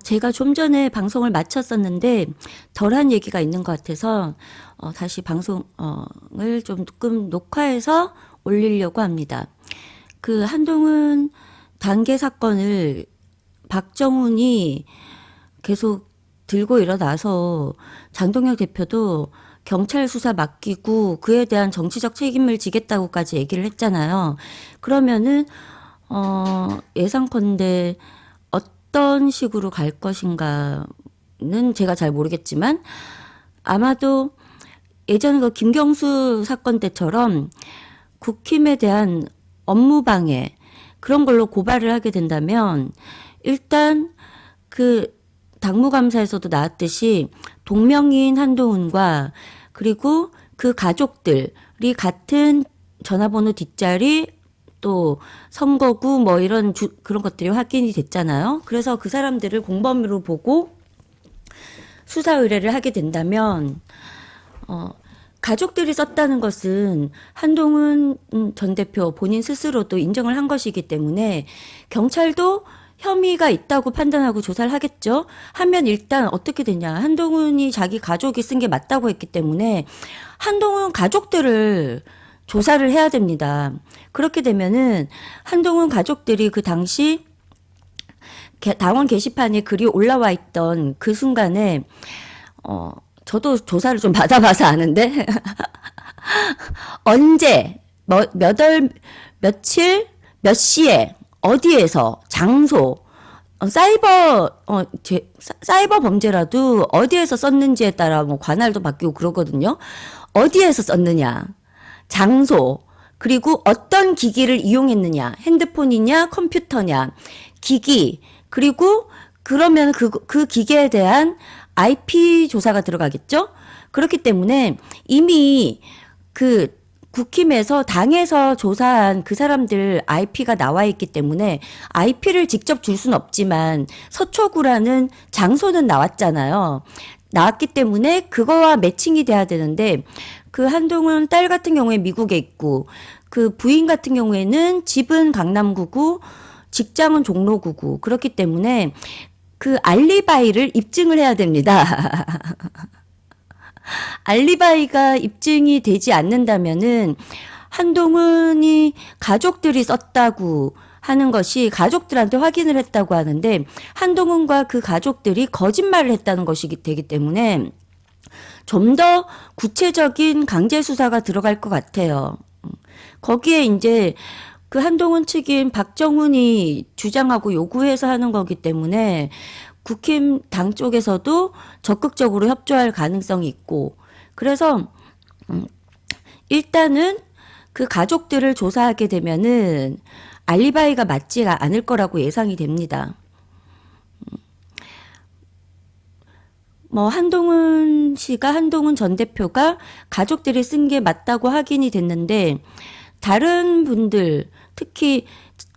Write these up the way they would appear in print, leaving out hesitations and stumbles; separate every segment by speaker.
Speaker 1: 제가 좀 전에 방송을 마쳤었는데 덜한 얘기가 있는 것 같아서 다시 방송을 조금 녹화해서 올리려고 합니다. 그 한동훈 단계 사건을 박정훈이 계속 들고 일어나서 장동혁 대표도 경찰 수사 맡기고 그에 대한 정치적 책임을 지겠다고까지 얘기를 했잖아요. 그러면은 예상컨대 어떤 식으로 갈 것인가는 제가 잘 모르겠지만 아마도 예전 그 김경수 사건 때처럼 국힘에 대한 업무방해 그런 걸로 고발을 하게 된다면 일단 그 당무감사에서도 나왔듯이 동명이인 한동훈과 그리고 그 가족들이 같은 전화번호 뒷자리 또 선거구 뭐 이런 그런 것들이 확인이 됐잖아요. 그래서 그 사람들을 공범으로 보고 수사 의뢰를 하게 된다면 가족들이 썼다는 것은 한동훈 전 대표 본인 스스로도 인정을 한 것이기 때문에 경찰도 혐의가 있다고 판단하고 조사를 하겠죠. 하면 일단 어떻게 되냐. 한동훈이 자기 가족이 쓴 게 맞다고 했기 때문에 한동훈 가족들을 조사를 해야 됩니다. 그렇게 되면은 한동훈 가족들이 그 당시 당원 게시판에 글이 올라와 있던 그 순간에 저도 조사를 좀 받아봐서 아는데 언제 몇 월 며칠 몇 시에 어디에서 장소 사이버 범죄라도 어디에서 썼는지에 따라 뭐 관할도 바뀌고 그러거든요. 어디에서 썼느냐, 장소, 그리고 어떤 기기를 이용했느냐, 핸드폰이냐, 컴퓨터냐, 기기, 그리고 그러면 그 기계에 대한 IP 조사가 들어가겠죠? 그렇기 때문에 이미 그 국힘에서 당에서 조사한 그 사람들 IP가 나와 있기 때문에 IP를 직접 줄 수는 없지만 서초구라는 장소는 나왔잖아요. 나왔기 때문에 그거와 매칭이 돼야 되는데 그 한동훈 딸 같은 경우에 미국에 있고 그 부인 같은 경우에는 집은 강남구고 직장은 종로구고 그렇기 때문에 그 알리바이를 입증을 해야 됩니다. 알리바이가 입증이 되지 않는다면은 한동훈이 가족들이 썼다고 하는 것이 가족들한테 확인을 했다고 하는데 한동훈과 그 가족들이 거짓말을 했다는 것이 되기 때문에 좀 더 구체적인 강제 수사가 들어갈 것 같아요. 거기에 이제 그 한동훈 측인 박정훈이 주장하고 요구해서 하는 거기 때문에 국힘 당 쪽에서도 적극적으로 협조할 가능성이 있고 그래서 일단은 그 가족들을 조사하게 되면은 알리바이가 맞지가 않을 거라고 예상이 됩니다. 뭐 한동훈 전 대표가 가족들이 쓴 게 맞다고 확인이 됐는데 다른 분들 특히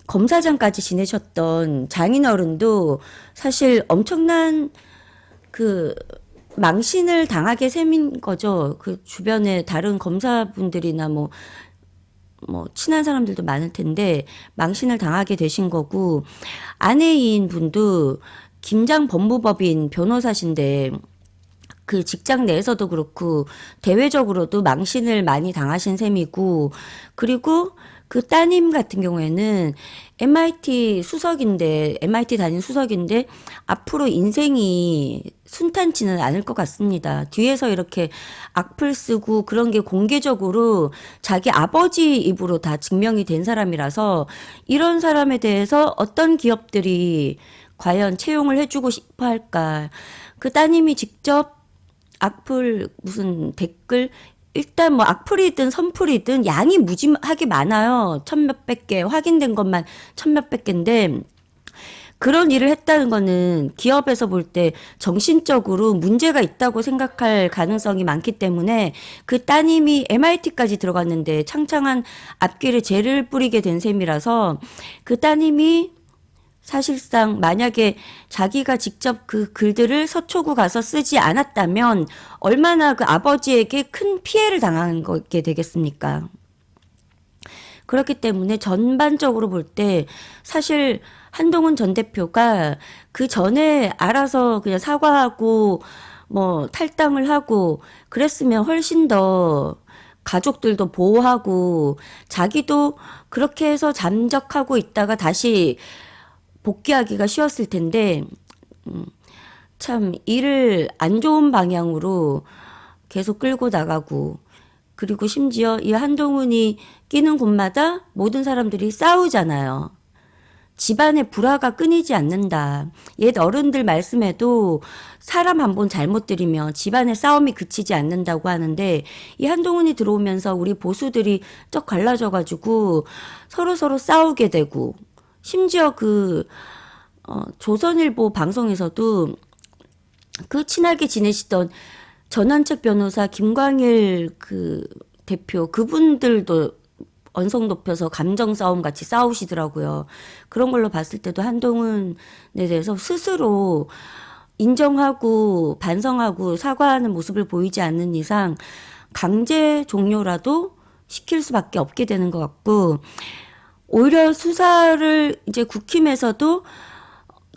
Speaker 1: 검사장까지 지내셨던 장인어른도 사실 엄청난 그 망신을 당하게 셈인 거죠. 그 주변에 다른 검사분들이나 뭐 친한 사람들도 많을 텐데 망신을 당하게 되신 거고 아내인 분도 김장 법무법인 변호사신데 그 직장 내에서도 그렇고 대외적으로도 망신을 많이 당하신 셈이고 그리고 그 따님 같은 경우에는 MIT 다닌 수석인데 앞으로 인생이 순탄치는 않을 것 같습니다. 뒤에서 이렇게 악플 쓰고 그런 게 공개적으로 자기 아버지 입으로 다 증명이 된 사람이라서 이런 사람에 대해서 어떤 기업들이 과연 채용을 해주고 싶어 할까. 그 따님이 직접 악플 무슨 댓글 일단 뭐 악플이든 선플이든 양이 무지하게 많아요. 천몇백 개 확인된 것만 천몇백 개인데 그런 일을 했다는 거는 기업에서 볼 때 정신적으로 문제가 있다고 생각할 가능성이 많기 때문에 그 따님이 MIT까지 들어갔는데 창창한 앞길에 재를 뿌리게 된 셈이라서 그 따님이 사실상 만약에 자기가 직접 그 글들을 서초구 가서 쓰지 않았다면 얼마나 그 아버지에게 큰 피해를 당한 거게 되겠습니까? 그렇기 때문에 전반적으로 볼 때 사실 한동훈 전 대표가 그 전에 알아서 그냥 사과하고 뭐 탈당을 하고 그랬으면 훨씬 더 가족들도 보호하고 자기도 그렇게 해서 잠적하고 있다가 다시 복귀하기가 쉬웠을 텐데 참 일을 안 좋은 방향으로 계속 끌고 나가고 그리고 심지어 이 한동훈이 끼는 곳마다 모든 사람들이 싸우잖아요. 집안의 불화가 끊이지 않는다. 옛 어른들 말씀에도 사람 한 번 잘못 들이면 집안의 싸움이 그치지 않는다고 하는데 이 한동훈이 들어오면서 우리 보수들이 쩍 갈라져가지고 서로 싸우게 되고 심지어 조선일보 방송에서도 그 친하게 지내시던 전원책 변호사 김광일 그 대표 그분들도 언성 높여서 감정 싸움 같이 싸우시더라고요. 그런 걸로 봤을 때도 한동훈에 대해서 스스로 인정하고 반성하고 사과하는 모습을 보이지 않는 이상 강제 종료라도 시킬 수밖에 없게 되는 것 같고 오히려 수사를 이제 국힘에서도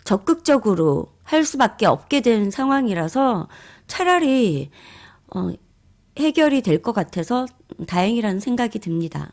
Speaker 1: 적극적으로 할 수밖에 없게 된 상황이라서 차라리 해결이 될 것 같아서 다행이라는 생각이 듭니다.